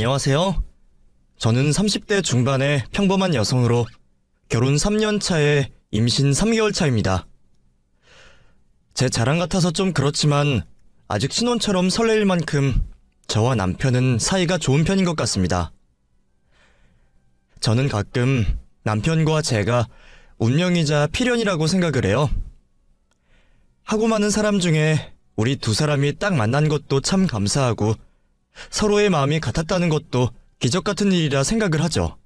안녕하세요. 저는 30대 중반의 평범한 여성으로 결혼 3년 차에 임신 3개월 차입니다. 제 자랑 같아서 좀 그렇지만 아직 신혼처럼 설레일 만큼 저와 남편은 사이가 좋은 편인 것 같습니다. 저는 가끔 남편과 제가 운명이자 필연이라고 생각을 해요. 하고 많은 사람 중에 우리 두 사람이 딱 만난 것도 참 감사하고 서로의 마음이 같았다는 것도 기적 같은 일이라 생각을 하죠.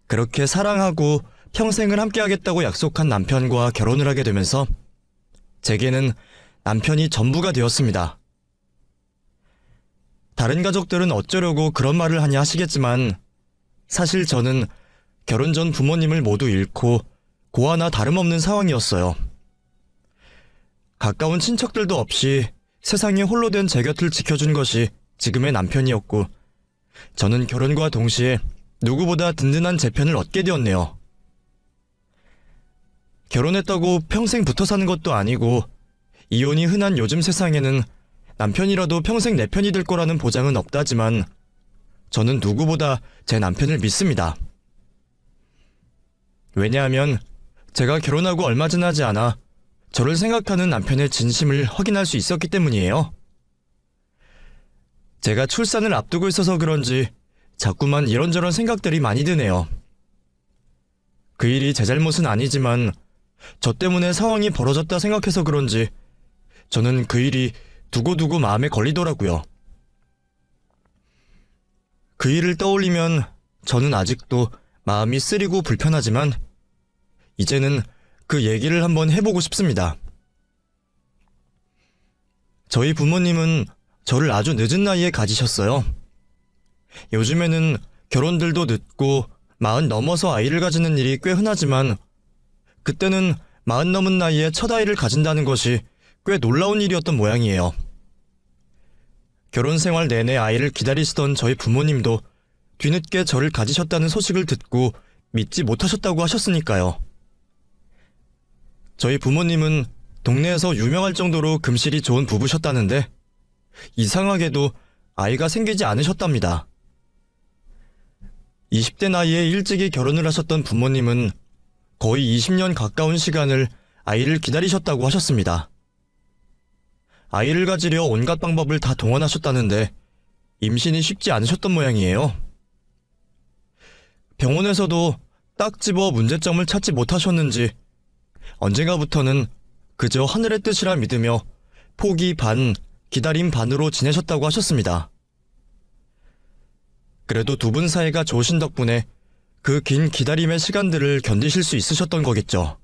그렇게 사랑하고 평생을 함께하겠다고 약속한 남편과 결혼을 하게 되면서 제게는 남편이 전부가 되었습니다. 다른 가족들은 어쩌려고 그런 말을 하냐 하시겠지만 사실 저는 결혼 전 부모님을 모두 잃고 고아나 다름없는 상황이었어요. 가까운 친척들도 없이 세상에 홀로 된 제 곁을 지켜준 것이 지금의 남편이었고 저는 결혼과 동시에 누구보다 든든한 제 편을 얻게 되었네요. 결혼했다고 평생 붙어 사는 것도 아니고 이혼이 흔한 요즘 세상에는 남편이라도 평생 내 편이 될 거라는 보장은 없다지만 저는 누구보다 제 남편을 믿습니다. 왜냐하면 제가 결혼하고 얼마 지나지 않아 저를 생각하는 남편의 진심을 확인할 수 있었기 때문이에요. 제가 출산을 앞두고 있어서 그런지 자꾸만 이런저런 생각들이 많이 드네요. 그 일이 제 잘못은 아니지만 저 때문에 상황이 벌어졌다 생각해서 그런지 저는 그 일이 두고두고 마음에 걸리더라고요. 그 일을 떠올리면 저는 아직도 마음이 쓰리고 불편하지만 이제는 그 얘기를 한번 해보고 싶습니다. 저희 부모님은 저를 아주 늦은 나이에 가지셨어요. 요즘에는 결혼들도 늦고 40 넘어서 아이를 가지는 일이 꽤 흔하지만 그때는 40 넘은 나이에 첫 아이를 가진다는 것이 꽤 놀라운 일이었던 모양이에요. 결혼 생활 내내 아이를 기다리시던 저희 부모님도 뒤늦게 저를 가지셨다는 소식을 듣고 믿지 못하셨다고 하셨으니까요. 저희 부모님은 동네에서 유명할 정도로 금실이 좋은 부부셨다는데 이상하게도 아이가 생기지 않으셨답니다. 20대 나이에 일찍이 결혼을 하셨던 부모님은 거의 20년 가까운 시간을 아이를 기다리셨다고 하셨습니다. 아이를 가지려 온갖 방법을 다 동원하셨다는데 임신이 쉽지 않으셨던 모양이에요. 병원에서도 딱 집어 문제점을 찾지 못하셨는지 언젠가부터는 그저 하늘의 뜻이라 믿으며 포기 반, 기다림 반으로 지내셨다고 하셨습니다. 그래도 두 분 사이가 좋으신 덕분에 그 긴 기다림의 시간들을 견디실 수 있으셨던 거겠죠.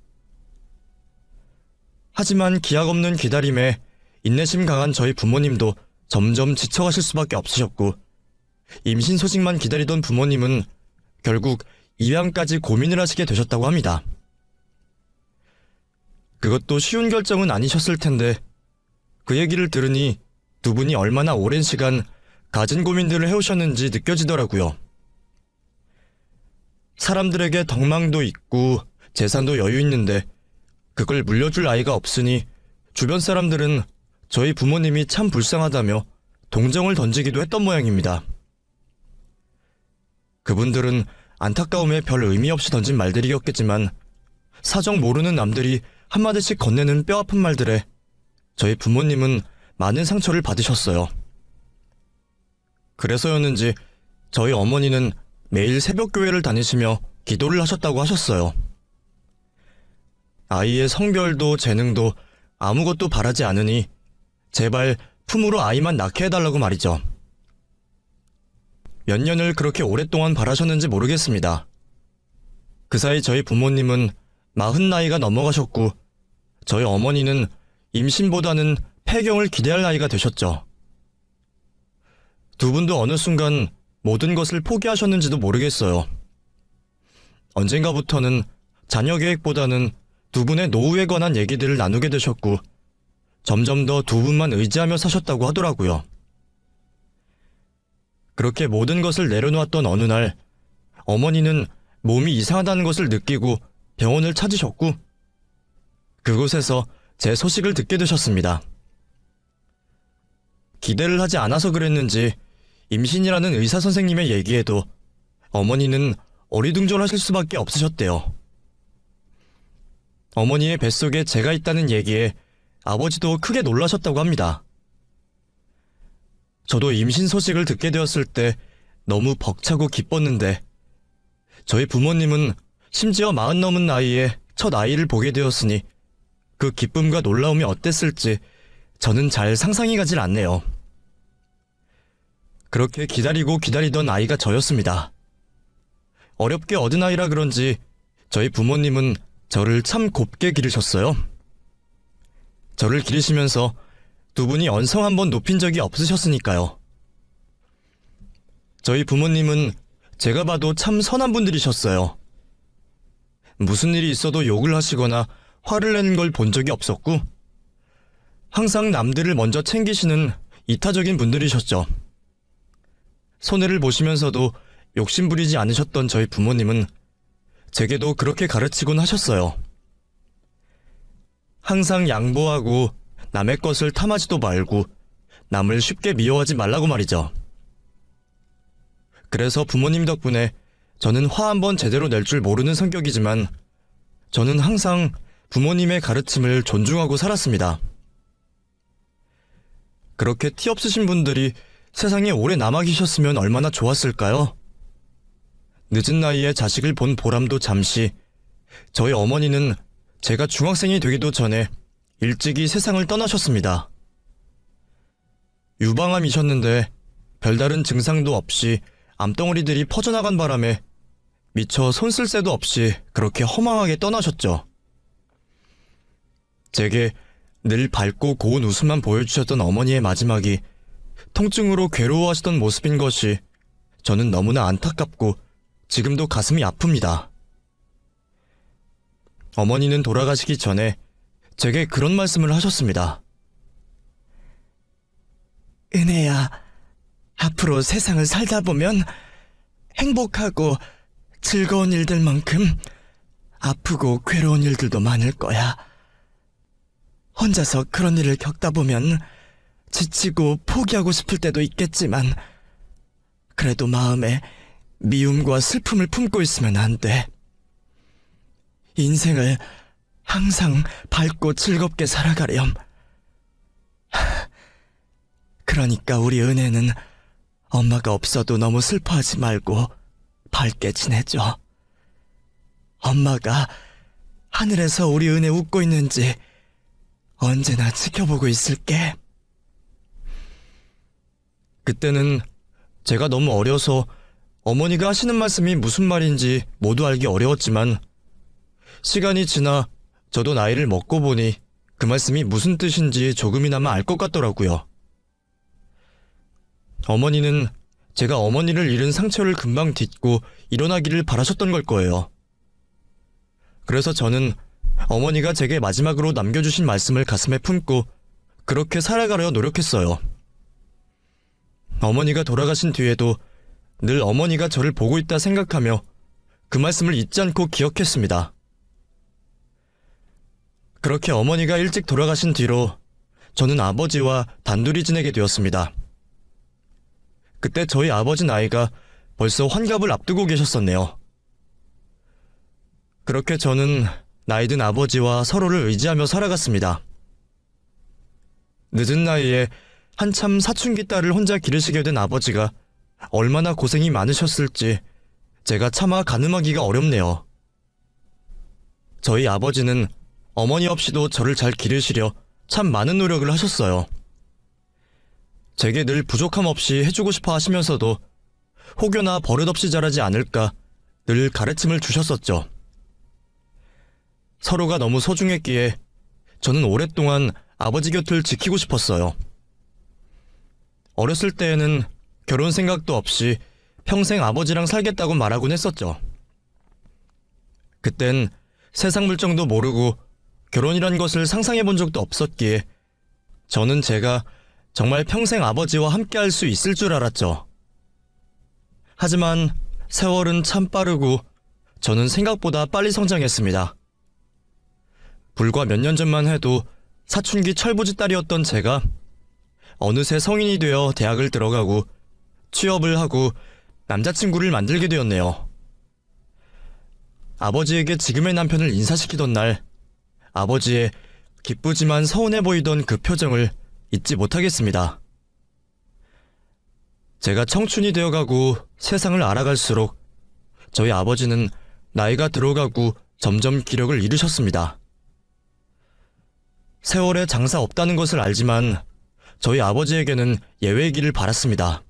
하지만 기약 없는 기다림에 인내심 강한 저희 부모님도 점점 지쳐가실 수밖에 없으셨고 임신 소식만 기다리던 부모님은 결국 입양까지 고민을 하시게 되셨다고 합니다. 그것도 쉬운 결정은 아니셨을 텐데 그 얘기를 들으니 두 분이 얼마나 오랜 시간 갖은 고민들을 해오셨는지 느껴지더라고요. 사람들에게 덕망도 있고 재산도 여유 있는데 그걸 물려줄 아이가 없으니 주변 사람들은 저희 부모님이 참 불쌍하다며 동정을 던지기도 했던 모양입니다. 그분들은 안타까움에 별 의미 없이 던진 말들이었겠지만 사정 모르는 남들이 한마디씩 건네는 뼈아픈 말들에 저희 부모님은 많은 상처를 받으셨어요. 그래서였는지 저희 어머니는 매일 새벽교회를 다니시며 기도를 하셨다고 하셨어요. 아이의 성별도 재능도 아무것도 바라지 않으니 제발 품으로 아이만 낳게 해달라고 말이죠. 몇 년을 그렇게 오랫동안 바라셨는지 모르겠습니다. 그 사이 저희 부모님은 40 나이가 넘어가셨고 저희 어머니는 임신보다는 폐경을 기대할 나이가 되셨죠. 두 분도 어느 순간 모든 것을 포기하셨는지도 모르겠어요. 언젠가부터는 자녀 계획보다는 두 분의 노후에 관한 얘기들을 나누게 되셨고 점점 더 두 분만 의지하며 사셨다고 하더라고요. 그렇게 모든 것을 내려놓았던 어느 날 어머니는 몸이 이상하다는 것을 느끼고 병원을 찾으셨고 그곳에서 제 소식을 듣게 되셨습니다. 기대를 하지 않아서 그랬는지 임신이라는 의사 선생님의 얘기에도 어머니는 어리둥절하실 수밖에 없으셨대요. 어머니의 뱃속에 제가 있다는 얘기에 아버지도 크게 놀라셨다고 합니다. 저도 임신 소식을 듣게 되었을 때 너무 벅차고 기뻤는데 저희 부모님은 심지어 40 넘은 나이에 첫 아이를 보게 되었으니 그 기쁨과 놀라움이 어땠을지 저는 잘 상상이 가질 않네요. 그렇게 기다리고 기다리던 아이가 저였습니다. 어렵게 얻은 아이라 그런지 저희 부모님은 저를 참 곱게 기르셨어요. 저를 기르시면서 두 분이 언성 한번 높인 적이 없으셨으니까요. 저희 부모님은 제가 봐도 참 선한 분들이셨어요. 무슨 일이 있어도 욕을 하시거나 화를 내는 걸 본 적이 없었고 항상 남들을 먼저 챙기시는 이타적인 분들이셨죠. 손해를 보시면서도 욕심부리지 않으셨던 저희 부모님은 제게도 그렇게 가르치곤 하셨어요. 항상 양보하고 남의 것을 탐하지도 말고 남을 쉽게 미워하지 말라고 말이죠. 그래서 부모님 덕분에 저는 화 한번 제대로 낼 줄 모르는 성격이지만 저는 항상 부모님의 가르침을 존중하고 살았습니다. 그렇게 티 없으신 분들이 세상에 오래 남아 계셨으면 얼마나 좋았을까요? 늦은 나이에 자식을 본 보람도 잠시, 저희 어머니는 제가 중학생이 되기도 전에 일찍이 세상을 떠나셨습니다. 유방암이셨는데 별다른 증상도 없이 암덩어리들이 퍼져나간 바람에 미처 손 쓸 새도 없이 그렇게 허망하게 떠나셨죠. 제게 늘 밝고 고운 웃음만 보여주셨던 어머니의 마지막이 통증으로 괴로워하시던 모습인 것이 저는 너무나 안타깝고 지금도 가슴이 아픕니다. 어머니는 돌아가시기 전에 제게 그런 말씀을 하셨습니다. 은혜야, 앞으로 세상을 살다 보면 행복하고 즐거운 일들만큼 아프고 괴로운 일들도 많을 거야. 혼자서 그런 일을 겪다 보면 지치고 포기하고 싶을 때도 있겠지만 그래도 마음에 미움과 슬픔을 품고 있으면 안 돼. 인생을 항상 밝고 즐겁게 살아가렴. 그러니까 우리 은혜는 엄마가 없어도 너무 슬퍼하지 말고 밝게 지내줘. 엄마가 하늘에서 우리 은혜 웃고 있는지 언제나 지켜보고 있을게. 그때는 제가 너무 어려서 어머니가 하시는 말씀이 무슨 말인지 모두 알기 어려웠지만 시간이 지나 저도 나이를 먹고 보니 그 말씀이 무슨 뜻인지 조금이나마 알 것 같더라고요. 어머니는 제가 어머니를 잃은 상처를 금방 딛고 일어나기를 바라셨던 걸 거예요. 그래서 저는 어머니가 제게 마지막으로 남겨주신 말씀을 가슴에 품고 그렇게 살아가려 노력했어요. 어머니가 돌아가신 뒤에도 늘 어머니가 저를 보고 있다 생각하며 그 말씀을 잊지 않고 기억했습니다. 그렇게 어머니가 일찍 돌아가신 뒤로 저는 아버지와 단둘이 지내게 되었습니다. 그때 저희 아버지 나이가 벌써 환갑을 앞두고 계셨었네요. 그렇게 저는 나이든 아버지와 서로를 의지하며 살아갔습니다. 늦은 나이에 한참 사춘기 딸을 혼자 기르시게 된 아버지가 얼마나 고생이 많으셨을지 제가 차마 가늠하기가 어렵네요. 저희 아버지는 어머니 없이도 저를 잘 기르시려 참 많은 노력을 하셨어요. 제게 늘 부족함 없이 해주고 싶어 하시면서도 혹여나 버릇없이 자라지 않을까 늘 가르침을 주셨었죠. 서로가 너무 소중했기에 저는 오랫동안 아버지 곁을 지키고 싶었어요. 어렸을 때에는 결혼 생각도 없이 평생 아버지랑 살겠다고 말하곤 했었죠. 그땐 세상 물정도 모르고 결혼이란 것을 상상해 본 적도 없었기에 저는 제가 정말 평생 아버지와 함께 할 수 있을 줄 알았죠. 하지만 세월은 참 빠르고 저는 생각보다 빨리 성장했습니다. 불과 몇 년 전만 해도 사춘기 철부지 딸이었던 제가 어느새 성인이 되어 대학을 들어가고 취업을 하고 남자친구를 만들게 되었네요. 아버지에게 지금의 남편을 인사시키던 날, 아버지의 기쁘지만 서운해 보이던 그 표정을 잊지 못하겠습니다. 제가 청춘이 되어가고 세상을 알아갈수록 저희 아버지는 나이가 들어가고 점점 기력을 잃으셨습니다. 세월에 장사 없다는 것을 알지만 저희 아버지에게는 예외이기를 바랐습니다.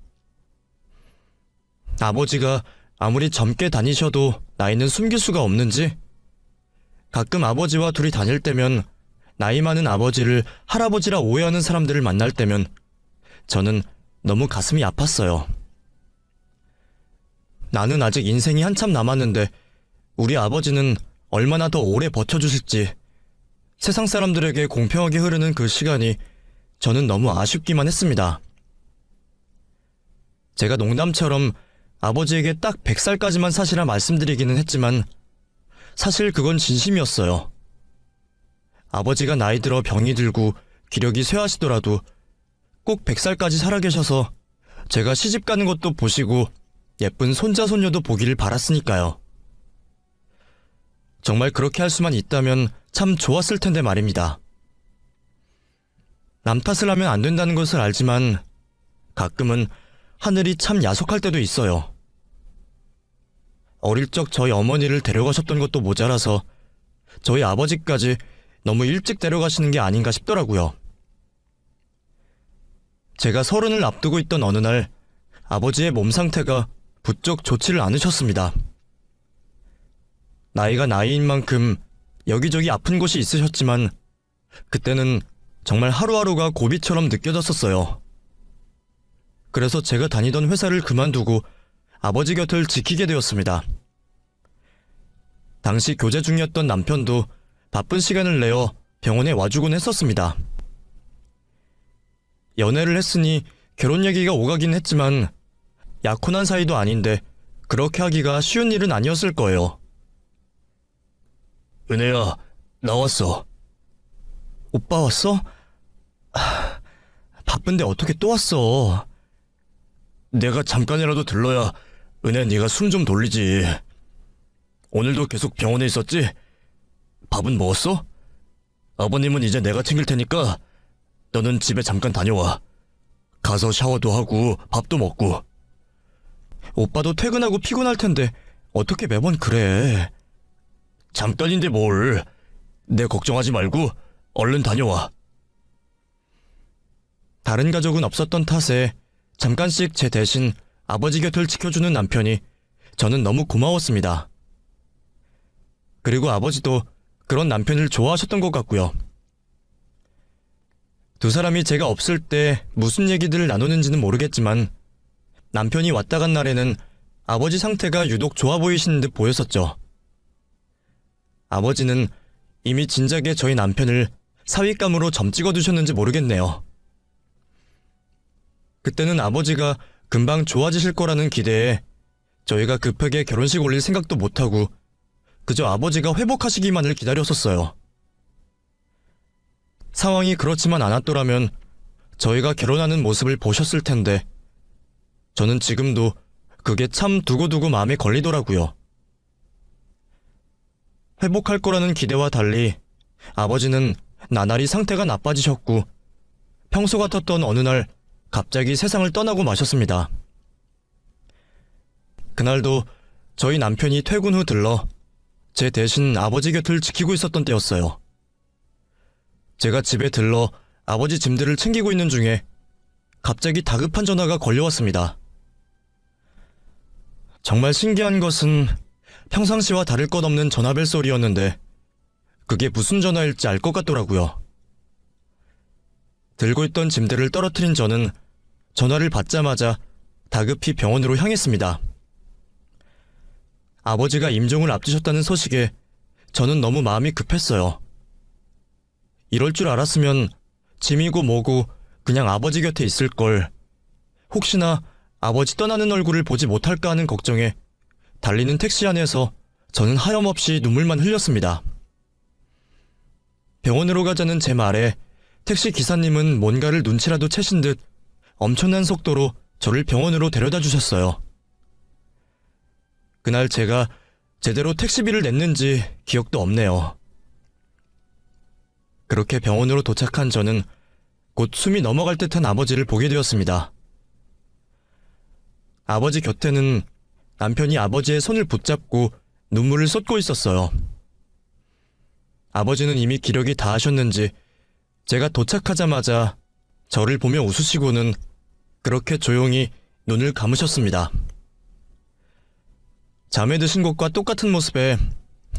아버지가 아무리 젊게 다니셔도 나이는 숨길 수가 없는지 가끔 아버지와 둘이 다닐 때면 나이 많은 아버지를 할아버지라 오해하는 사람들을 만날 때면 저는 너무 가슴이 아팠어요. 나는 아직 인생이 한참 남았는데 우리 아버지는 얼마나 더 오래 버텨주실지 세상 사람들에게 공평하게 흐르는 그 시간이 저는 너무 아쉽기만 했습니다. 제가 농담처럼 아버지에게 딱 100살까지만 사시라 말씀드리기는 했지만 사실 그건 진심이었어요. 아버지가 나이 들어 병이 들고 기력이 쇠하시더라도 꼭 100살까지 살아계셔서 제가 시집 가는 것도 보시고 예쁜 손자 손녀도 보기를 바랐으니까요. 정말 그렇게 할 수만 있다면 참 좋았을 텐데 말입니다. 남 탓을 하면 안 된다는 것을 알지만 가끔은 하늘이 참 야속할 때도 있어요. 어릴 적 저희 어머니를 데려가셨던 것도 모자라서 저희 아버지까지 너무 일찍 데려가시는 게 아닌가 싶더라고요. 제가 30을 앞두고 있던 어느 날 아버지의 몸 상태가 부쩍 좋지를 않으셨습니다. 나이가 나이인 만큼 여기저기 아픈 곳이 있으셨지만 그때는 정말 하루하루가 고비처럼 느껴졌었어요. 그래서 제가 다니던 회사를 그만두고 아버지 곁을 지키게 되었습니다. 당시 교제 중이었던 남편도 바쁜 시간을 내어 병원에 와주곤 했었습니다. 연애를 했으니 결혼 얘기가 오가긴 했지만 약혼한 사이도 아닌데 그렇게 하기가 쉬운 일은 아니었을 거예요. 은혜야, 나왔어. 오빠 왔어? 바쁜데 어떻게 또 왔어? 내가 잠깐이라도 들러야 은혜 네가 숨 좀 돌리지. 오늘도 계속 병원에 있었지? 밥은 먹었어? 아버님은 이제 내가 챙길 테니까 너는 집에 잠깐 다녀와. 가서 샤워도 하고 밥도 먹고. 오빠도 퇴근하고 피곤할 텐데 어떻게 매번 그래? 잠깐인데 뭘. 내 걱정하지 말고 얼른 다녀와. 다른 가족은 없었던 탓에 잠깐씩 제 대신 아버지 곁을 지켜주는 남편이 저는 너무 고마웠습니다. 그리고 아버지도 그런 남편을 좋아하셨던 것 같고요. 두 사람이 제가 없을 때 무슨 얘기들을 나누는지는 모르겠지만 남편이 왔다 간 날에는 아버지 상태가 유독 좋아 보이시는 듯 보였었죠. 아버지는 이미 진작에 저희 남편을 사윗감으로 점 찍어두셨는지 모르겠네요. 그때는 아버지가 금방 좋아지실 거라는 기대에 저희가 급하게 결혼식 올릴 생각도 못하고 그저 아버지가 회복하시기만을 기다렸었어요. 상황이 그렇지만 않았더라면 저희가 결혼하는 모습을 보셨을 텐데 저는 지금도 그게 참 두고두고 마음에 걸리더라고요. 회복할 거라는 기대와 달리 아버지는 나날이 상태가 나빠지셨고 평소 같았던 어느 날 갑자기 세상을 떠나고 마셨습니다. 그날도 저희 남편이 퇴근 후 들러 제 대신 아버지 곁을 지키고 있었던 때였어요. 제가 집에 들러 아버지 짐들을 챙기고 있는 중에 갑자기 다급한 전화가 걸려왔습니다. 정말 신기한 것은 평상시와 다를 것 없는 전화벨 소리였는데 그게 무슨 전화일지 알 것 같더라고요. 들고 있던 짐들을 떨어뜨린 저는 전화를 받자마자 다급히 병원으로 향했습니다. 아버지가 임종을 앞두셨다는 소식에 저는 너무 마음이 급했어요. 이럴 줄 알았으면 짐이고 뭐고 그냥 아버지 곁에 있을 걸. 혹시나 아버지 떠나는 얼굴을 보지 못할까 하는 걱정에 달리는 택시 안에서 저는 하염없이 눈물만 흘렸습니다. 병원으로 가자는 제 말에 택시 기사님은 뭔가를 눈치라도 채신 듯 엄청난 속도로 저를 병원으로 데려다 주셨어요. 그날 제가 제대로 택시비를 냈는지 기억도 없네요. 그렇게 병원으로 도착한 저는 곧 숨이 넘어갈 듯한 아버지를 보게 되었습니다. 아버지 곁에는 남편이 아버지의 손을 붙잡고 눈물을 쏟고 있었어요. 아버지는 이미 기력이 다하셨는지 제가 도착하자마자 저를 보며 웃으시고는 그렇게 조용히 눈을 감으셨습니다. 잠에 드신 것과 똑같은 모습에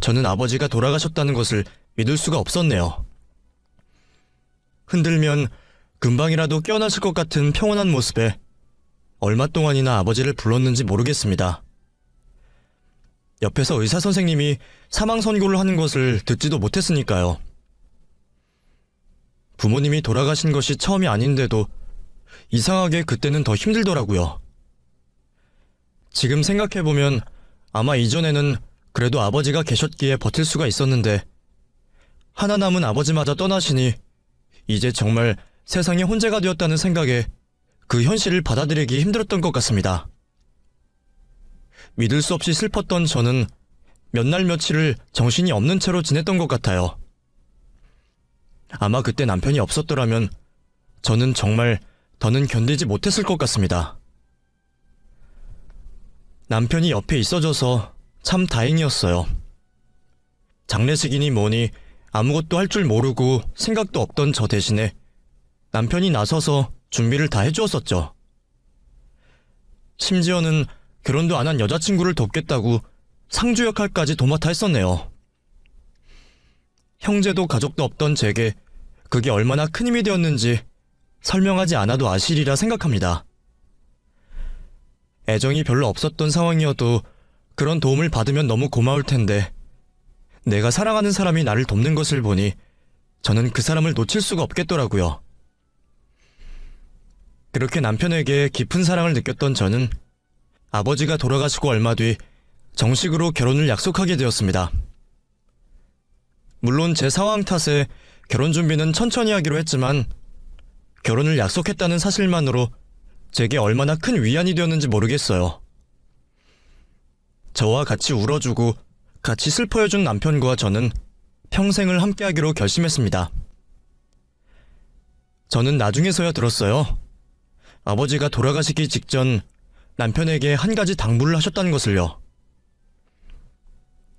저는 아버지가 돌아가셨다는 것을 믿을 수가 없었네요. 흔들면 금방이라도 깨어나실 것 같은 평온한 모습에 얼마 동안이나 아버지를 불렀는지 모르겠습니다. 옆에서 의사 선생님이 사망 선고를 하는 것을 듣지도 못했으니까요. 부모님이 돌아가신 것이 처음이 아닌데도 이상하게 그때는 더 힘들더라고요. 지금 생각해보면 아마 이전에는 그래도 아버지가 계셨기에 버틸 수가 있었는데 하나 남은 아버지마저 떠나시니 이제 정말 세상에 혼재가 되었다는 생각에 그 현실을 받아들이기 힘들었던 것 같습니다. 믿을 수 없이 슬펐던 저는 몇 날 며칠을 정신이 없는 채로 지냈던 것 같아요. 아마 그때 남편이 없었더라면 저는 정말 더는 견디지 못했을 것 같습니다. 남편이 옆에 있어줘서 참 다행이었어요. 장례식이니 뭐니 아무것도 할 줄 모르고 생각도 없던 저 대신에 남편이 나서서 준비를 다 해주었었죠. 심지어는 결혼도 안 한 여자친구를 돕겠다고 상주 역할까지 도맡아 했었네요. 형제도 가족도 없던 제게 그게 얼마나 큰 힘이 되었는지 설명하지 않아도 아시리라 생각합니다. 애정이 별로 없었던 상황이어도 그런 도움을 받으면 너무 고마울 텐데 내가 사랑하는 사람이 나를 돕는 것을 보니 저는 그 사람을 놓칠 수가 없겠더라고요. 그렇게 남편에게 깊은 사랑을 느꼈던 저는 아버지가 돌아가시고 얼마 뒤 정식으로 결혼을 약속하게 되었습니다. 물론 제 상황 탓에 결혼 준비는 천천히 하기로 했지만 결혼을 약속했다는 사실만으로 제게 얼마나 큰 위안이 되었는지 모르겠어요. 저와 같이 울어주고 같이 슬퍼해준 남편과 저는 평생을 함께하기로 결심했습니다. 저는 나중에서야 들었어요. 아버지가 돌아가시기 직전 남편에게 한 가지 당부를 하셨다는 것을요.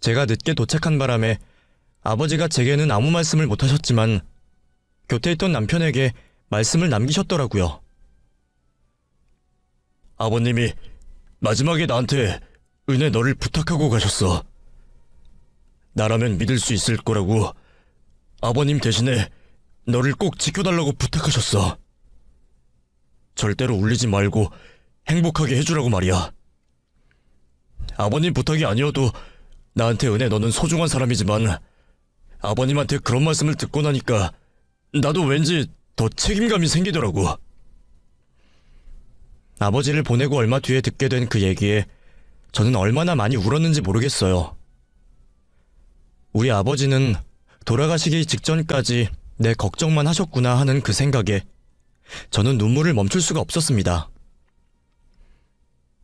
제가 늦게 도착한 바람에 아버지가 제게는 아무 말씀을 못하셨지만 곁에 있던 남편에게 말씀을 남기셨더라고요. 아버님이 마지막에 나한테 은혜 너를 부탁하고 가셨어. 나라면 믿을 수 있을 거라고 아버님 대신에 너를 꼭 지켜달라고 부탁하셨어. 절대로 울리지 말고 행복하게 해주라고 말이야. 아버님 부탁이 아니어도 나한테 은혜 너는 소중한 사람이지만 아버님한테 그런 말씀을 듣고 나니까 나도 왠지 더 책임감이 생기더라고. 아버지를 보내고 얼마 뒤에 듣게 된 그 얘기에 저는 얼마나 많이 울었는지 모르겠어요. 우리 아버지는 돌아가시기 직전까지 내 걱정만 하셨구나 하는 그 생각에 저는 눈물을 멈출 수가 없었습니다.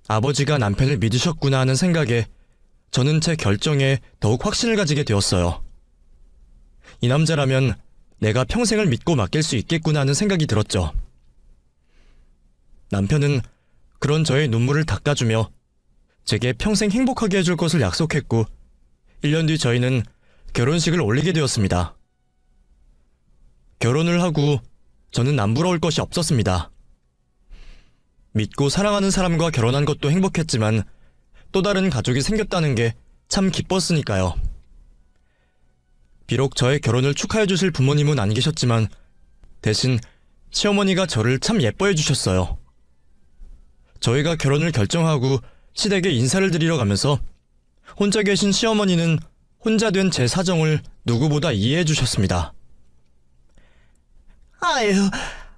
아버지가 남편을 믿으셨구나 하는 생각에 저는 제 결정에 더욱 확신을 가지게 되었어요. 이 남자라면 내가 평생을 믿고 맡길 수 있겠구나 하는 생각이 들었죠. 남편은 그런 저의 눈물을 닦아주며 제게 평생 행복하게 해줄 것을 약속했고 1년 뒤 저희는 결혼식을 올리게 되었습니다. 결혼을 하고 저는 안 부러울 것이 없었습니다. 믿고 사랑하는 사람과 결혼한 것도 행복했지만 또 다른 가족이 생겼다는 게 참 기뻤으니까요. 비록 저의 결혼을 축하해 주실 부모님은 안 계셨지만 대신 시어머니가 저를 참 예뻐해 주셨어요. 저희가 결혼을 결정하고 시댁에 인사를 드리러 가면서 혼자 계신 시어머니는 혼자 된 제 사정을 누구보다 이해해 주셨습니다. 아유,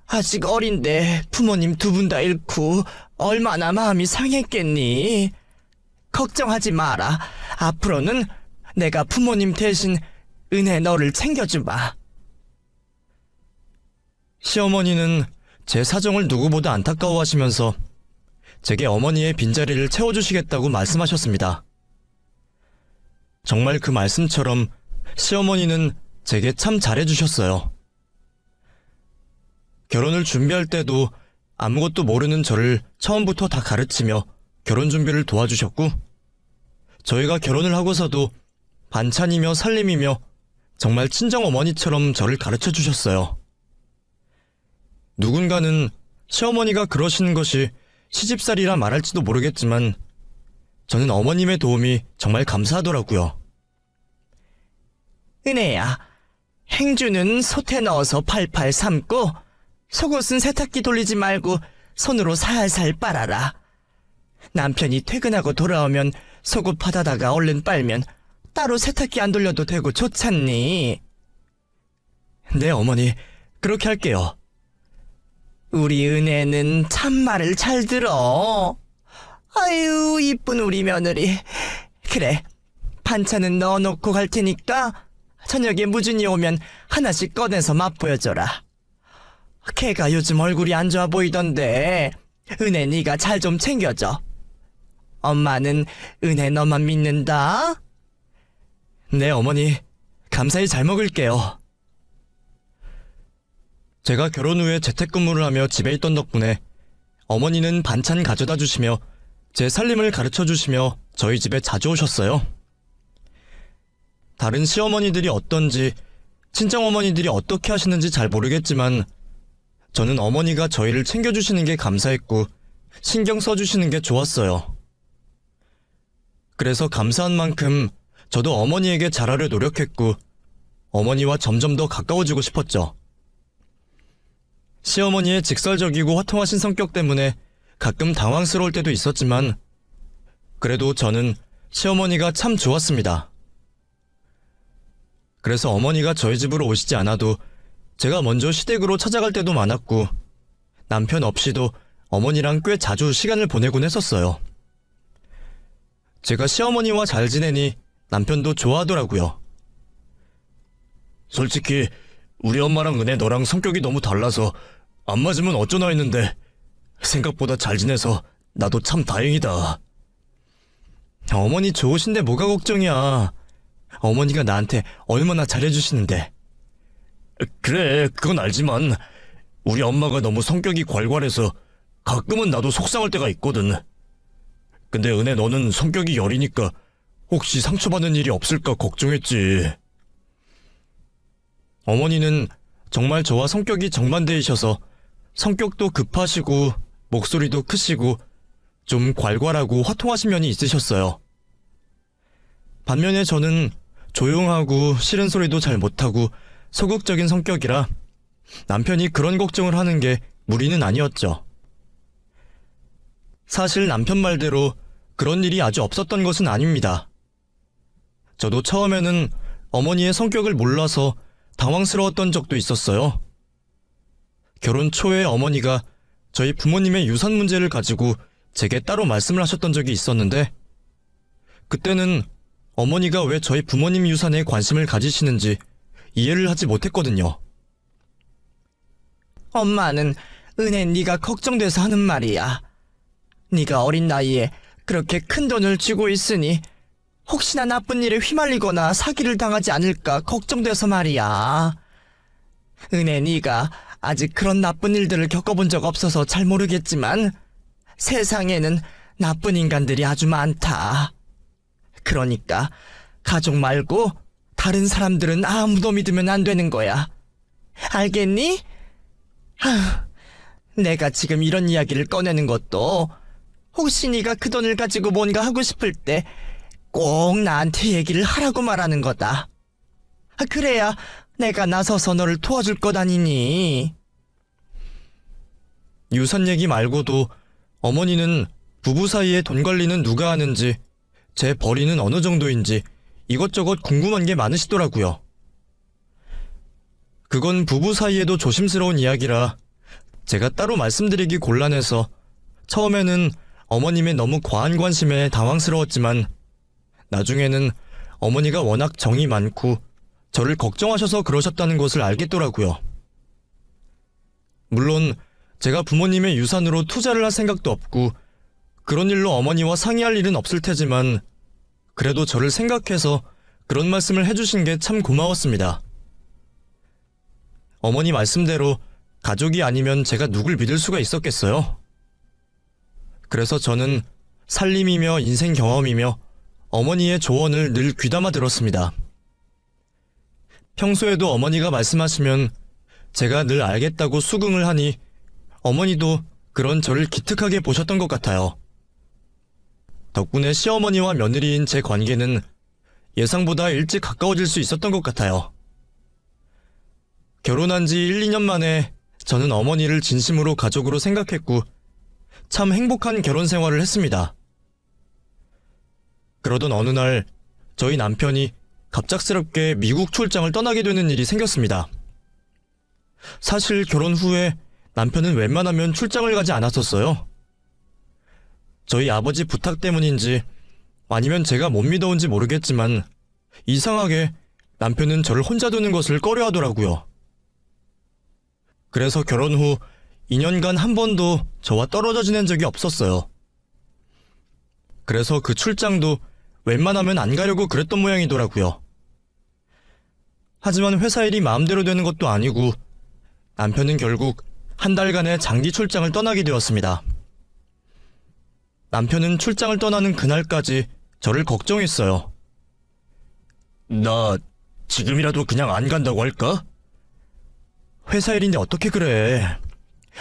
아직 어린데 부모님 두 분 다 잃고 얼마나 마음이 상했겠니? 걱정하지 마라. 앞으로는 내가 부모님 대신 은혜 너를 챙겨주마. 시어머니는 제 사정을 누구보다 안타까워하시면서 제게 어머니의 빈자리를 채워주시겠다고 말씀하셨습니다. 정말 그 말씀처럼 시어머니는 제게 참 잘해주셨어요. 결혼을 준비할 때도 아무것도 모르는 저를 처음부터 다 가르치며 결혼 준비를 도와주셨고, 저희가 결혼을 하고서도 반찬이며 살림이며 정말 친정어머니처럼 저를 가르쳐 주셨어요. 누군가는 시어머니가 그러시는 것이 시집살이라 말할지도 모르겠지만 저는 어머님의 도움이 정말 감사하더라고요. 은혜야, 행주는 솥에 넣어서 팔팔 삶고 속옷은 세탁기 돌리지 말고 손으로 살살 빨아라. 남편이 퇴근하고 돌아오면 속옷 받아다가 얼른 빨면 따로 세탁기 안 돌려도 되고 좋잖니. 네, 어머니, 그렇게 할게요. 우리 은혜는 참말을 잘 들어. 아유, 이쁜 우리 며느리. 그래, 반찬은 넣어놓고 갈 테니까 저녁에 무준이 오면 하나씩 꺼내서 맛보여줘라. 걔가 요즘 얼굴이 안 좋아 보이던데 은혜 네가 잘 좀 챙겨줘. 엄마는 은혜 너만 믿는다. 네, 어머니, 감사히 잘 먹을게요. 제가 결혼 후에 재택근무를 하며 집에 있던 덕분에 어머니는 반찬 가져다 주시며 제 살림을 가르쳐 주시며 저희 집에 자주 오셨어요. 다른 시어머니들이 어떤지, 친정어머니들이 어떻게 하시는지 잘 모르겠지만 저는 어머니가 저희를 챙겨주시는 게 감사했고 신경 써주시는 게 좋았어요. 그래서 감사한 만큼 저도 어머니에게 잘하려 노력했고 어머니와 점점 더 가까워지고 싶었죠. 시어머니의 직설적이고 화통하신 성격 때문에 가끔 당황스러울 때도 있었지만 그래도 저는 시어머니가 참 좋았습니다. 그래서 어머니가 저희 집으로 오시지 않아도 제가 먼저 시댁으로 찾아갈 때도 많았고 남편 없이도 어머니랑 꽤 자주 시간을 보내곤 했었어요. 제가 시어머니와 잘 지내니 남편도 좋아하더라고요. 솔직히 우리 엄마랑 은혜 너랑 성격이 너무 달라서 안 맞으면 어쩌나 했는데 생각보다 잘 지내서 나도 참 다행이다. 어머니 좋으신데 뭐가 걱정이야. 어머니가 나한테 얼마나 잘해주시는데. 그래, 그건 알지만 우리 엄마가 너무 성격이 괄괄해서 가끔은 나도 속상할 때가 있거든. 근데 은혜 너는 성격이 여리니까 혹시 상처받는 일이 없을까 걱정했지. 어머니는 정말 저와 성격이 정반대이셔서 성격도 급하시고 목소리도 크시고 좀 괄괄하고 화통하신 면이 있으셨어요. 반면에 저는 조용하고 싫은 소리도 잘 못하고 소극적인 성격이라 남편이 그런 걱정을 하는 게 무리는 아니었죠. 사실 남편 말대로 그런 일이 아주 없었던 것은 아닙니다. 저도 처음에는 어머니의 성격을 몰라서 당황스러웠던 적도 있었어요. 결혼 초에 어머니가 저희 부모님의 유산 문제를 가지고 제게 따로 말씀을 하셨던 적이 있었는데 그때는 어머니가 왜 저희 부모님 유산에 관심을 가지시는지 이해를 하지 못했거든요. 엄마는 은혜 네가 걱정돼서 하는 말이야. 네가 어린 나이에 그렇게 큰 돈을 쥐고 있으니 혹시나 나쁜 일에 휘말리거나 사기를 당하지 않을까 걱정돼서 말이야. 은혜 네가 아직 그런 나쁜 일들을 겪어본 적 없어서 잘 모르겠지만 세상에는 나쁜 인간들이 아주 많다. 그러니까 가족 말고 다른 사람들은 아무도 믿으면 안 되는 거야. 알겠니? 내가 지금 이런 이야기를 꺼내는 것도 혹시 네가 그 돈을 가지고 뭔가 하고 싶을 때 꼭 나한테 얘기를 하라고 말하는 거다. 그래야 내가 나서서 너를 도와줄 것 아니니. 유산 얘기 말고도 어머니는 부부 사이에 돈 관리는 누가 하는지, 제 벌이는 어느 정도인지 이것저것 궁금한 게 많으시더라고요. 그건 부부 사이에도 조심스러운 이야기라 제가 따로 말씀드리기 곤란해서 처음에는 어머님의 너무 과한 관심에 당황스러웠지만 나중에는 어머니가 워낙 정이 많고 저를 걱정하셔서 그러셨다는 것을 알겠더라고요. 물론 제가 부모님의 유산으로 투자를 할 생각도 없고 그런 일로 어머니와 상의할 일은 없을 테지만 그래도 저를 생각해서 그런 말씀을 해주신 게 참 고마웠습니다. 어머니 말씀대로 가족이 아니면 제가 누굴 믿을 수가 있었겠어요? 그래서 저는 살림이며 인생 경험이며 어머니의 조언을 늘 귀담아 들었습니다. 평소에도 어머니가 말씀하시면 제가 늘 알겠다고 수긍을 하니 어머니도 그런 저를 기특하게 보셨던 것 같아요. 덕분에 시어머니와 며느리인 제 관계는 예상보다 일찍 가까워질 수 있었던 것 같아요. 결혼한 지 1, 2년 만에 저는 어머니를 진심으로 가족으로 생각했고 참 행복한 결혼 생활을 했습니다. 그러던 어느 날 저희 남편이 갑작스럽게 미국 출장을 떠나게 되는 일이 생겼습니다. 사실 결혼 후에 남편은 웬만하면 출장을 가지 않았었어요. 저희 아버지 부탁 때문인지 아니면 제가 못 믿어온지 모르겠지만 이상하게 남편은 저를 혼자 두는 것을 꺼려하더라고요. 그래서 결혼 후 2년간 한 번도 저와 떨어져 지낸 적이 없었어요. 그래서 그 출장도 웬만하면 안 가려고 그랬던 모양이더라고요. 하지만 회사 일이 마음대로 되는 것도 아니고 남편은 결국 한 달간의 장기 출장을 떠나게 되었습니다. 남편은 출장을 떠나는 그날까지 저를 걱정했어요. 나 지금이라도 그냥 안 간다고 할까? 회사 일인데 어떻게 그래?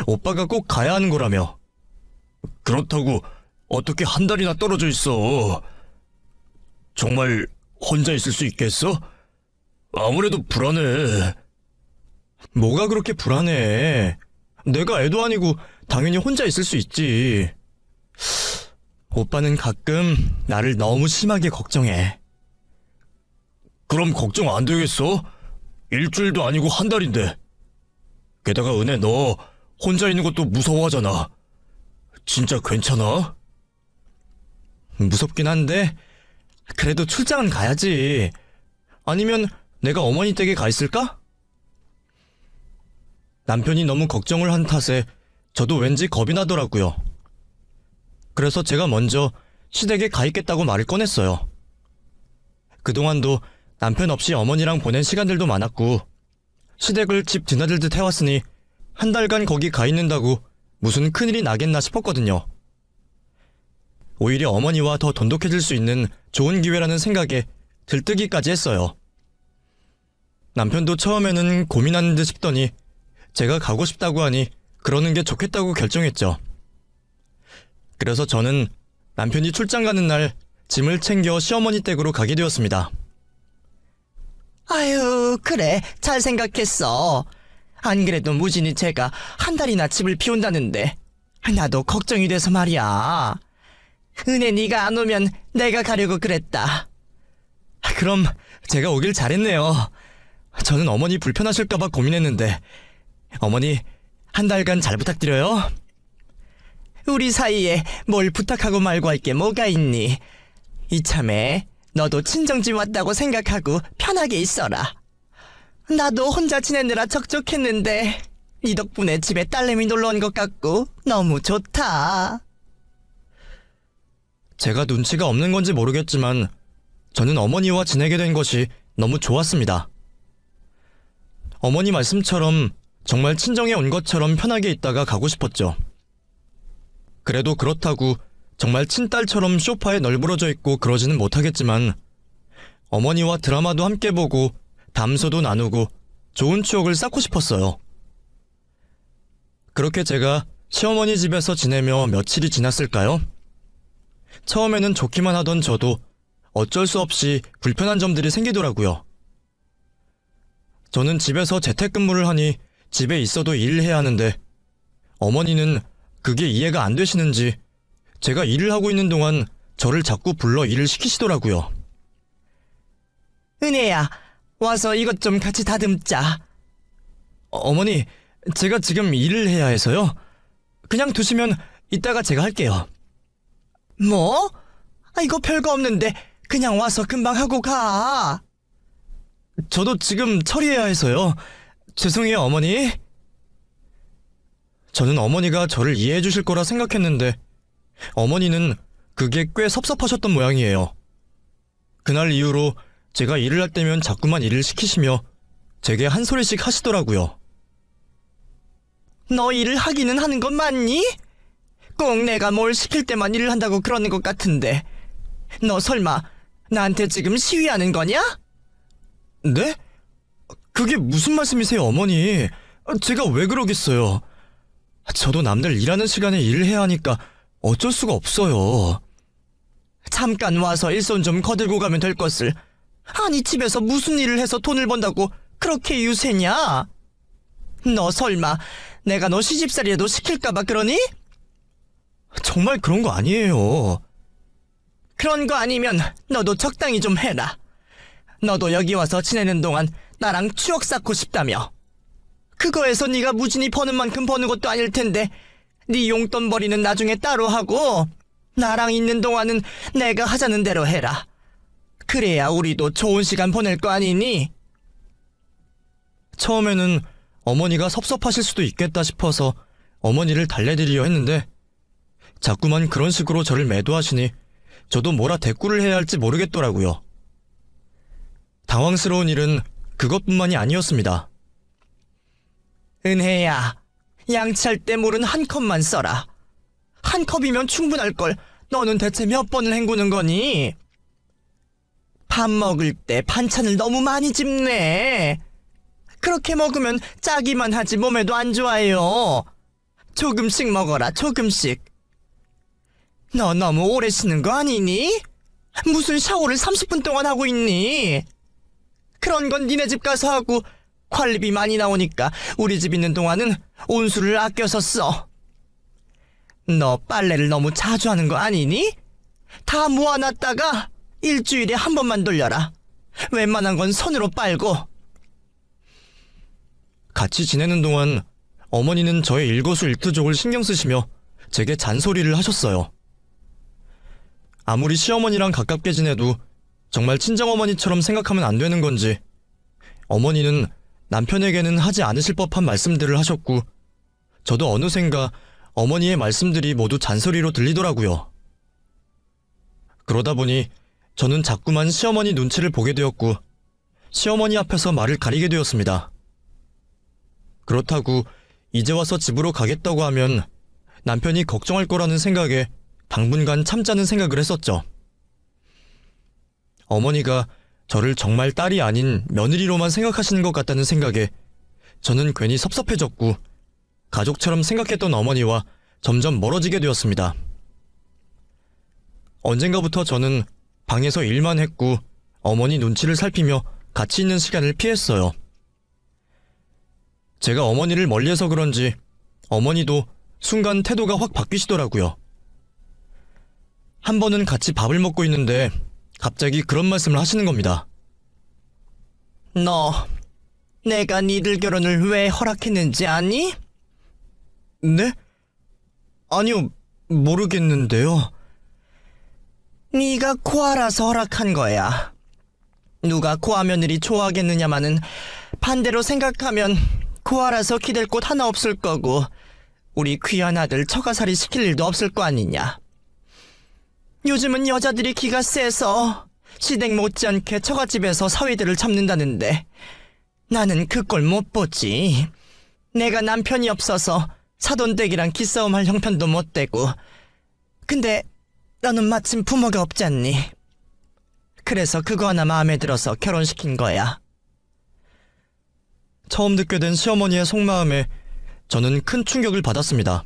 오빠가 꼭 가야 하는 거라며. 그렇다고 어떻게 한 달이나 떨어져 있어? 정말 혼자 있을 수 있겠어? 아무래도 불안해. 뭐가 그렇게 불안해? 내가 애도 아니고 당연히 혼자 있을 수 있지. 오빠는 가끔 나를 너무 심하게 걱정해. 그럼 걱정 안 되겠어? 일주일도 아니고 한 달인데. 게다가 은혜 너 혼자 있는 것도 무서워하잖아. 진짜 괜찮아? 무섭긴 한데 그래도 출장은 가야지. 아니면 내가 어머니 댁에 가 있을까? 남편이 너무 걱정을 한 탓에 저도 왠지 겁이 나더라고요. 그래서 제가 먼저 시댁에 가 있겠다고 말을 꺼냈어요. 그동안도 남편 없이 어머니랑 보낸 시간들도 많았고 시댁을 집 드나들듯 해왔으니 한 달간 거기 가 있는다고 무슨 큰일이 나겠나 싶었거든요. 오히려 어머니와 더 돈독해질 수 있는 좋은 기회라는 생각에 들뜨기까지 했어요. 남편도 처음에는 고민하는 듯 싶더니 제가 가고 싶다고 하니 그러는 게 좋겠다고 결정했죠. 그래서 저는 남편이 출장 가는 날 짐을 챙겨 시어머니 댁으로 가게 되었습니다. 아유, 그래. 잘 생각했어. 안 그래도 무진이 제가 한 달이나 집을 비운다는데 나도 걱정이 돼서 말이야. 은혜 네가 안 오면 내가 가려고 그랬다. 그럼 제가 오길 잘했네요. 저는 어머니 불편하실까봐 고민했는데 어머니 한 달간 잘 부탁드려요. 우리 사이에 뭘 부탁하고 말고 할 게 뭐가 있니? 이참에 너도 친정집 왔다고 생각하고 편하게 있어라. 나도 혼자 지내느라 적적했는데 네 덕분에 집에 딸내미 놀러 온 것 같고 너무 좋다. 제가 눈치가 없는 건지 모르겠지만 저는 어머니와 지내게 된 것이 너무 좋았습니다. 어머니 말씀처럼 정말 친정에 온 것처럼 편하게 있다가 가고 싶었죠. 그래도 그렇다고 정말 친딸처럼 소파에 널브러져 있고 그러지는 못하겠지만 어머니와 드라마도 함께 보고 담소도 나누고 좋은 추억을 쌓고 싶었어요. 그렇게 제가 시어머니 집에서 지내며 며칠이 지났을까요? 처음에는 좋기만 하던 저도 어쩔 수 없이 불편한 점들이 생기더라고요. 저는 집에서 재택근무를 하니 집에 있어도 일을 해야 하는데 어머니는 그게 이해가 안 되시는지 제가 일을 하고 있는 동안 저를 자꾸 불러 일을 시키시더라고요. 은혜야, 와서 이것 좀 같이 다듬자. 어머니, 제가 지금 일을 해야 해서요. 그냥 두시면 이따가 제가 할게요. 뭐? 이거 별거 없는데 그냥 와서 금방 하고 가. 저도 지금 처리해야 해서요. 죄송해요, 어머니. 저는 어머니가 저를 이해해 주실 거라 생각했는데 어머니는 그게 꽤 섭섭하셨던 모양이에요. 그날 이후로 제가 일을 할 때면 자꾸만 일을 시키시며 제게 한 소리씩 하시더라고요. 너 일을 하기는 하는 건 맞니? 꼭 내가 뭘 시킬 때만 일을 한다고 그러는 것 같은데 너 설마 나한테 지금 시위하는 거냐? 네? 그게 무슨 말씀이세요, 어머니? 제가 왜 그러겠어요? 저도 남들 일하는 시간에 일을 해야 하니까 어쩔 수가 없어요. 잠깐 와서 일손 좀 거들고 가면 될 것을. 아니 집에서 무슨 일을 해서 돈을 번다고 그렇게 유세냐? 너 설마 내가 너 시집살이라도 시킬까봐 그러니? 정말 그런 거 아니에요. 그런 거 아니면 너도 적당히 좀 해라. 너도 여기 와서 지내는 동안 나랑 추억 쌓고 싶다며. 그거에서 네가 무진히 버는 만큼 버는 것도 아닐 텐데 네 용돈벌이는 나중에 따로 하고 나랑 있는 동안은 내가 하자는 대로 해라. 그래야 우리도 좋은 시간 보낼 거 아니니? 처음에는 어머니가 섭섭하실 수도 있겠다 싶어서 어머니를 달래드리려 했는데 자꾸만 그런 식으로 저를 매도하시니 저도 뭐라 대꾸를 해야 할지 모르겠더라고요. 당황스러운 일은 그것뿐만이 아니었습니다. 은혜야, 양치할 때 물은 한 컵만 써라. 한 컵이면 충분할걸. 너는 대체 몇 번을 헹구는 거니? 밥 먹을 때 반찬을 너무 많이 집네. 그렇게 먹으면 짜기만 하지 몸에도 안 좋아요. 조금씩 먹어라, 조금씩. 너 너무 오래 쉬는 거 아니니? 무슨 샤워를 30분 동안 하고 있니? 그런 건 니네 집 가서 하고 관리비 많이 나오니까 우리 집 있는 동안은 온수를 아껴서 써. 너 빨래를 너무 자주 하는 거 아니니? 다 모아놨다가 일주일에 한 번만 돌려라. 웬만한 건 손으로 빨고. 같이 지내는 동안 어머니는 저의 일거수일투족을 신경 쓰시며 제게 잔소리를 하셨어요. 아무리 시어머니랑 가깝게 지내도 정말 친정어머니처럼 생각하면 안 되는 건지 어머니는 남편에게는 하지 않으실 법한 말씀들을 하셨고 저도 어느샌가 어머니의 말씀들이 모두 잔소리로 들리더라고요. 그러다 보니 저는 자꾸만 시어머니 눈치를 보게 되었고 시어머니 앞에서 말을 가리게 되었습니다. 그렇다고 이제 와서 집으로 가겠다고 하면 남편이 걱정할 거라는 생각에 당분간 참자는 생각을 했었죠. 어머니가 저를 정말 딸이 아닌 며느리로만 생각하시는 것 같다는 생각에 저는 괜히 섭섭해졌고 가족처럼 생각했던 어머니와 점점 멀어지게 되었습니다. 언젠가부터 저는 방에서 일만 했고 어머니 눈치를 살피며 같이 있는 시간을 피했어요. 제가 어머니를 멀리해서 그런지 어머니도 순간 태도가 확 바뀌시더라고요. 한 번은 같이 밥을 먹고 있는데 갑자기 그런 말씀을 하시는 겁니다. 너 내가 니들 결혼을 왜 허락했는지 아니? 네? 아니요, 모르겠는데요. 네가 고아라서 허락한 거야. 누가 고아 며느리 좋아하겠느냐마는 반대로 생각하면 고아라서 기댈 곳 하나 없을 거고 우리 귀한 아들 처가살이 시킬 일도 없을 거 아니냐. 요즘은 여자들이 기가 세서 시댁 못지않게 처갓집에서 사위들을 잡는다는데 나는 그 꼴 못 보지. 내가 남편이 없어서 사돈댁이랑 기싸움할 형편도 못 되고. 근데 너는 마침 부모가 없잖니. 그래서 그거 하나 마음에 들어서 결혼시킨 거야. 처음 듣게 된 시어머니의 속마음에 저는 큰 충격을 받았습니다.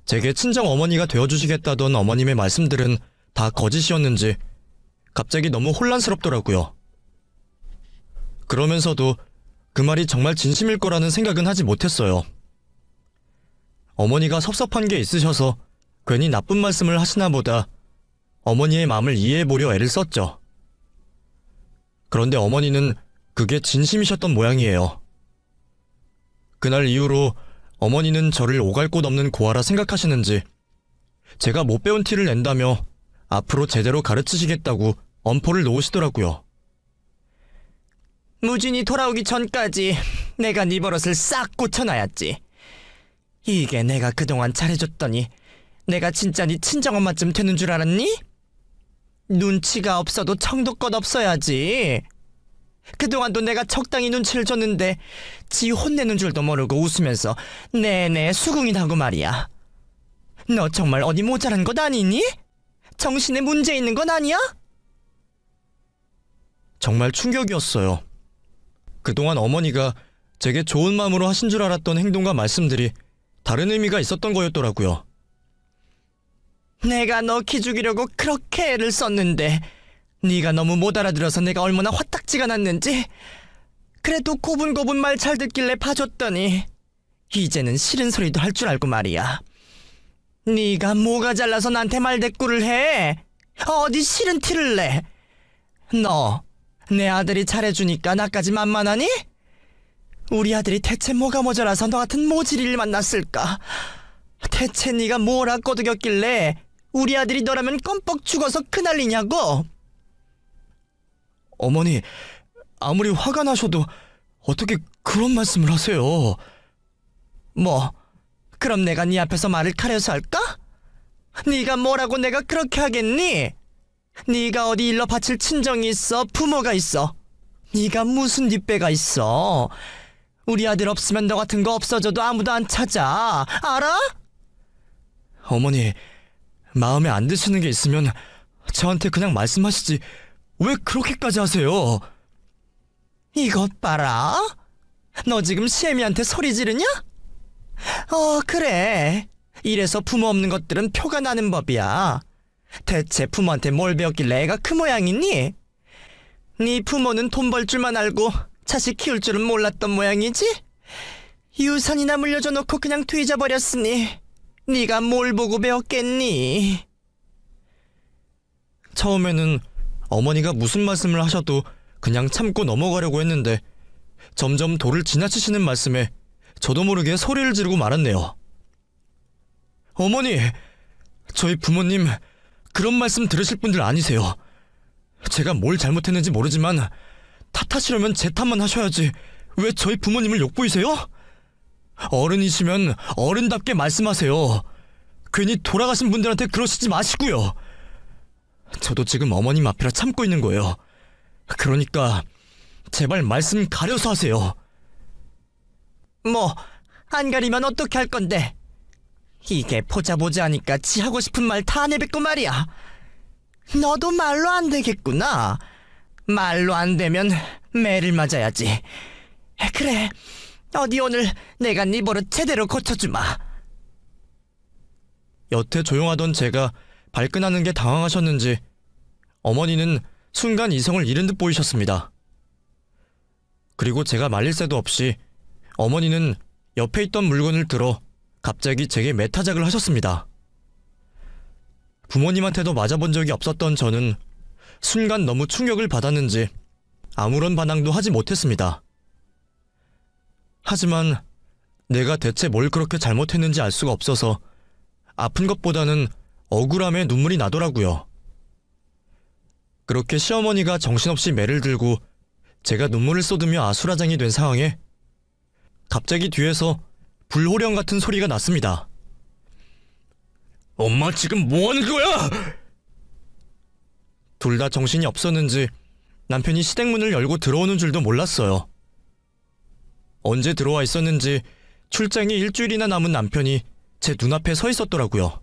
제게 친정 어머니가 되어주시겠다던 어머님의 말씀들은 다 거짓이었는지 갑자기 너무 혼란스럽더라고요. 그러면서도 그 말이 정말 진심일 거라는 생각은 하지 못했어요. 어머니가 섭섭한 게 있으셔서 괜히 나쁜 말씀을 하시나 보다 어머니의 마음을 이해해보려 애를 썼죠. 그런데 어머니는 그게 진심이셨던 모양이에요. 그날 이후로 어머니는 저를 오갈 곳 없는 고아라 생각하시는지 제가 못 배운 티를 낸다며 앞으로 제대로 가르치시겠다고 엄포를 놓으시더라고요. 무진이 돌아오기 전까지 내가 네 버릇을 싹 고쳐놔야지. 이게 내가 그동안 잘해줬더니 내가 진짜 네 친정엄마쯤 되는 줄 알았니? 눈치가 없어도 청도껏 없어야지. 그동안도 내가 적당히 눈치를 줬는데 지 혼내는 줄도 모르고 웃으면서 내내 수긍이라고 말이야. 너 정말 어디 모자란 것 아니니? 정신에 문제 있는 건 아니야? 정말 충격이었어요. 그동안 어머니가 제게 좋은 마음으로 하신 줄 알았던 행동과 말씀들이 다른 의미가 있었던 거였더라고요. 내가 너 기죽이려고 그렇게 애를 썼는데 네가 너무 못 알아들어서 내가 얼마나 화딱지가 났는지. 그래도 고분고분 말 잘 듣길래 봐줬더니 이제는 싫은 소리도 할 줄 알고 말이야. 네가 뭐가 잘나서 나한테 말대꾸를 해? 어디 싫은 티를 내? 너 내 아들이 잘해주니까 나까지 만만하니? 우리 아들이 대체 뭐가 모자라서 너 같은 모질이를 만났을까? 대체 네가 뭐라 꼬드겼길래 우리 아들이 너라면 껌뻑 죽어서 그난리냐고? 어머니, 아무리 화가 나셔도 어떻게 그런 말씀을 하세요? 뭐 그럼 내가 네 앞에서 말을 가려서 할까? 네가 뭐라고 내가 그렇게 하겠니? 네가 어디 일러 바칠 친정이 있어? 부모가 있어? 네가 무슨 뒷배가 있어? 우리 아들 없으면 너 같은 거 없어져도 아무도 안 찾아. 알아? 어머니, 마음에 안 드시는 게 있으면 저한테 그냥 말씀하시지 왜 그렇게까지 하세요? 이것 봐라. 너 지금 시애미한테 소리 지르냐? 그래. 이래서 부모 없는 것들은 표가 나는 법이야. 대체 부모한테 뭘 배웠길래 애가 그 모양이니? 네 부모는 돈 벌 줄만 알고 자식 키울 줄은 몰랐던 모양이지? 유산이나 물려줘 놓고 그냥 뒤져버렸으니 네가 뭘 보고 배웠겠니? 처음에는 어머니가 무슨 말씀을 하셔도 그냥 참고 넘어가려고 했는데 점점 도를 지나치시는 말씀에 저도 모르게 소리를 지르고 말았네요. 어머니, 저희 부모님 그런 말씀 들으실 분들 아니세요. 제가 뭘 잘못했는지 모르지만 탓하시려면 제 탓만 하셔야지 왜 저희 부모님을 욕보이세요? 어른이시면 어른답게 말씀하세요. 괜히 돌아가신 분들한테 그러시지 마시고요. 저도 지금 어머님 앞이라 참고 있는 거예요. 그러니까 제발 말씀 가려서 하세요. 뭐 안 가리면 어떻게 할 건데? 이게 보자 하니까 지 하고 싶은 말 다 내뱉고 말이야. 너도 말로 안 되겠구나. 말로 안 되면 매를 맞아야지. 그래, 어디 오늘 내가 네 버릇 제대로 고쳐주마. 여태 조용하던 제가 발끈하는 게 당황하셨는지 어머니는 순간 이성을 잃은 듯 보이셨습니다. 그리고 제가 말릴 새도 없이 어머니는 옆에 있던 물건을 들어 갑자기 제게 매타작을 하셨습니다. 부모님한테도 맞아본 적이 없었던 저는 순간 너무 충격을 받았는지 아무런 반항도 하지 못했습니다. 하지만 내가 대체 뭘 그렇게 잘못했는지 알 수가 없어서 아픈 것보다는 억울함에 눈물이 나더라고요. 그렇게 시어머니가 정신없이 매를 들고 제가 눈물을 쏟으며 아수라장이 된 상황에 갑자기 뒤에서 불호령 같은 소리가 났습니다. 엄마 지금 뭐 하는 거야? 둘 다 정신이 없었는지 남편이 시댁문을 열고 들어오는 줄도 몰랐어요. 언제 들어와 있었는지 출장이 일주일이나 남은 남편이 제 눈앞에 서 있었더라고요.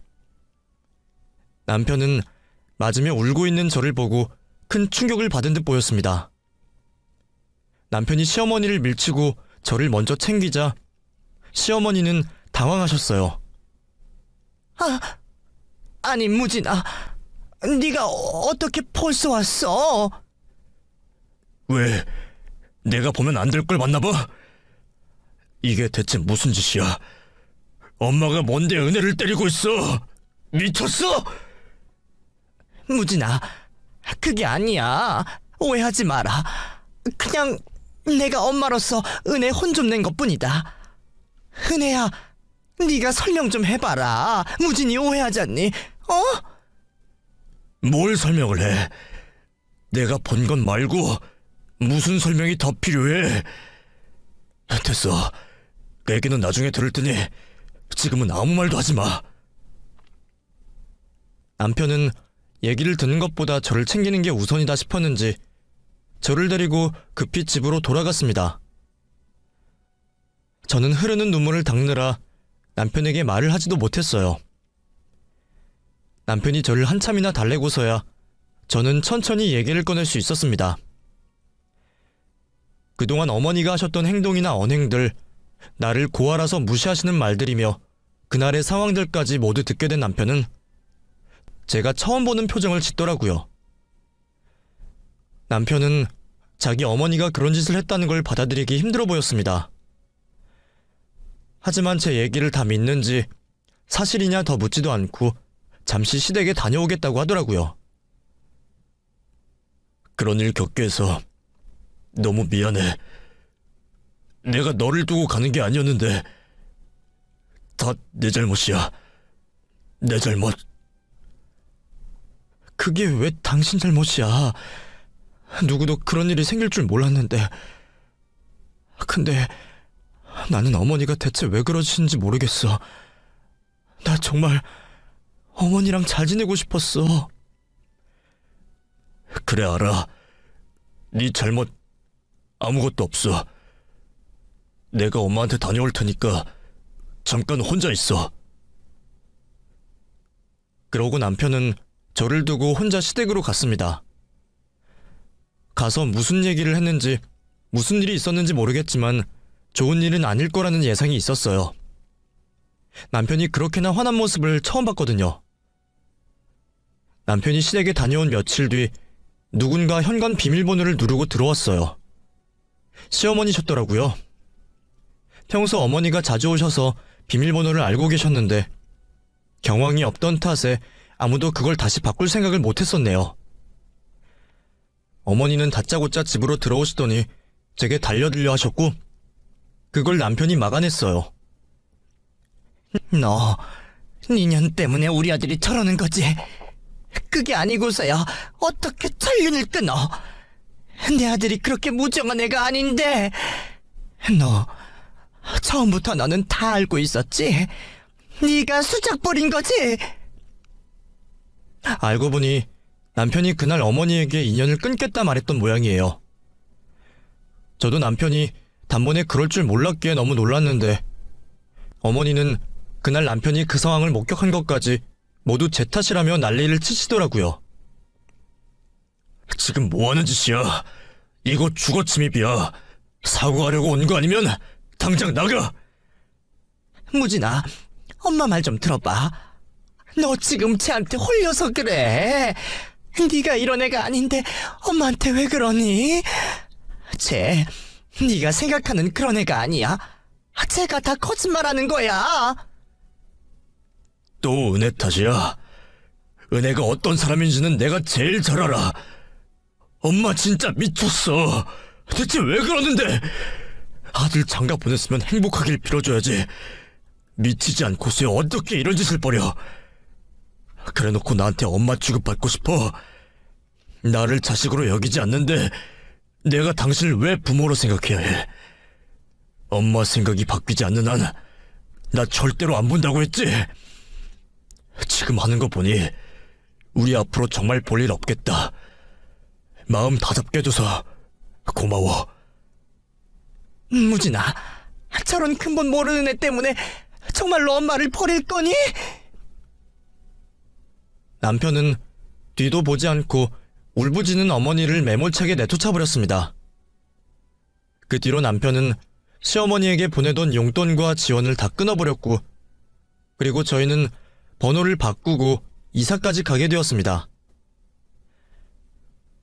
남편은 맞으며 울고 있는 저를 보고 큰 충격을 받은 듯 보였습니다. 남편이 시어머니를 밀치고 저를 먼저 챙기자 시어머니는 당황하셨어요. 아니 무진아, 네가 어떻게 벌써 왔어? 왜? 내가 보면 안 될 걸 봤나봐? 이게 대체 무슨 짓이야? 엄마가 뭔데 은혜를 때리고 있어? 미쳤어? 무진아, 그게 아니야. 오해하지 마라. 그냥 내가 엄마로서 은혜 혼 좀 낸 것뿐이다. 은혜야, 네가 설명 좀 해봐라. 무진이 오해하잖니? 뭘 설명을 해? 내가 본 건 말고 무슨 설명이 더 필요해? 됐어. 그 얘기는 나중에 들을 테니 지금은 아무 말도 하지 마. 남편은 얘기를 듣는 것보다 저를 챙기는 게 우선이다 싶었는지 저를 데리고 급히 집으로 돌아갔습니다. 저는 흐르는 눈물을 닦느라 남편에게 말을 하지도 못했어요. 남편이 저를 한참이나 달래고서야 저는 천천히 얘기를 꺼낼 수 있었습니다. 그동안 어머니가 하셨던 행동이나 언행들, 나를 고아라서 무시하시는 말들이며 그날의 상황들까지 모두 듣게 된 남편은 제가 처음 보는 표정을 짓더라고요. 남편은 자기 어머니가 그런 짓을 했다는 걸 받아들이기 힘들어 보였습니다. 하지만 제 얘기를 다 믿는지 사실이냐 더 묻지도 않고 잠시 시댁에 다녀오겠다고 하더라고요. 그런 일 겪게 해서 너무 미안해. 내가 너를 두고 가는 게 아니었는데 다 내 잘못이야. 내 잘못. 그게 왜 당신 잘못이야? 누구도 그런 일이 생길 줄 몰랐는데. 근데 나는 어머니가 대체 왜 그러시는지 모르겠어. 나 정말 어머니랑 잘 지내고 싶었어. 그래, 알아. 네 잘못 아무것도 없어. 내가 엄마한테 다녀올 테니까 잠깐 혼자 있어. 그러고 남편은 저를 두고 혼자 시댁으로 갔습니다. 가서 무슨 얘기를 했는지, 무슨 일이 있었는지 모르겠지만 좋은 일은 아닐 거라는 예상이 있었어요. 남편이 그렇게나 화난 모습을 처음 봤거든요. 남편이 시댁에 다녀온 며칠 뒤 누군가 현관 비밀번호를 누르고 들어왔어요. 시어머니셨더라고요. 평소 어머니가 자주 오셔서 비밀번호를 알고 계셨는데 경황이 없던 탓에 아무도 그걸 다시 바꿀 생각을 못했었네요. 어머니는 다짜고짜 집으로 들어오시더니 제게 달려들려 하셨고 그걸 남편이 막아냈어요. 너, 니년 때문에 우리 아들이 저러는 거지. 그게 아니고서야 어떻게 천륜을 끊어. 내 아들이 그렇게 무정한 애가 아닌데. 너 처음부터 너는 다 알고 있었지? 네가 수작 부린 거지? 알고 보니 남편이 그날 어머니에게 인연을 끊겠다 말했던 모양이에요. 저도 남편이 단번에 그럴 줄 몰랐기에 너무 놀랐는데 어머니는 그날 남편이 그 상황을 목격한 것까지 모두 제 탓이라며 난리를 치시더라고요. 지금 뭐하는 짓이야? 이거 주거 침입이야. 사고하려고 온 거 아니면 당장 나가! 무진아, 엄마 말 좀 들어봐. 너 지금 쟤한테 홀려서 그래. 네가 이런 애가 아닌데 엄마한테 왜 그러니? 쟤 네가 생각하는 그런 애가 아니야. 쟤가 다 거짓말하는 거야. 또 은혜 탓이야. 은혜가 어떤 사람인지는 내가 제일 잘 알아. 엄마 진짜 미쳤어. 대체 왜 그러는데? 아들 장가 보냈으면 행복하길 빌어줘야지. 미치지 않고서 어떻게 이런 짓을 벌여? 그래놓고 나한테 엄마 취급받고 싶어? 나를 자식으로 여기지 않는데 내가 당신을 왜 부모로 생각해야 해? 엄마 생각이 바뀌지 않는 한 나 절대로 안 본다고 했지? 지금 하는 거 보니 우리 앞으로 정말 볼 일 없겠다. 마음 다잡게 해줘서 고마워. 무진아, 저런 근본 모르는 애 때문에 정말로 엄마를 버릴 거니? 남편은 뒤도 보지 않고 울부짖는 어머니를 매몰차게 내쫓아버렸습니다. 그 뒤로 남편은 시어머니에게 보내던 용돈과 지원을 다 끊어버렸고 그리고 저희는 번호를 바꾸고 이사까지 가게 되었습니다.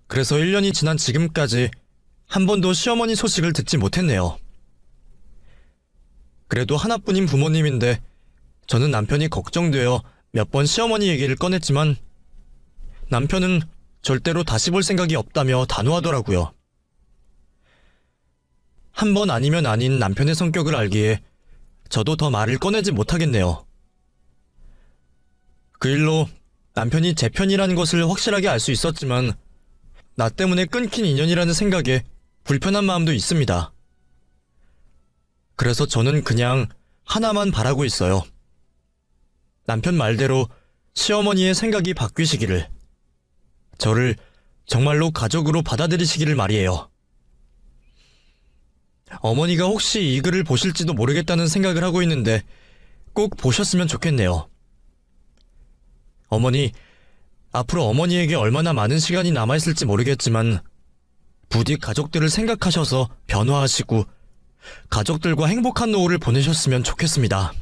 그래서 1년이 지난 지금까지 한 번도 시어머니 소식을 듣지 못했네요. 그래도 하나뿐인 부모님인데 저는 남편이 걱정되어 몇 번 시어머니 얘기를 꺼냈지만 남편은 절대로 다시 볼 생각이 없다며 단호하더라고요. 한 번 아니면 아닌 남편의 성격을 알기에 저도 더 말을 꺼내지 못하겠네요. 그 일로 남편이 제 편이라는 것을 확실하게 알 수 있었지만 나 때문에 끊긴 인연이라는 생각에 불편한 마음도 있습니다. 그래서 저는 그냥 하나만 바라고 있어요. 남편 말대로 시어머니의 생각이 바뀌시기를, 저를 정말로 가족으로 받아들이시기를 말이에요. 어머니가 혹시 이 글을 보실지도 모르겠다는 생각을 하고 있는데 꼭 보셨으면 좋겠네요. 어머니, 앞으로 어머니에게 얼마나 많은 시간이 남아있을지 모르겠지만 부디 가족들을 생각하셔서 변화하시고 가족들과 행복한 노후를 보내셨으면 좋겠습니다.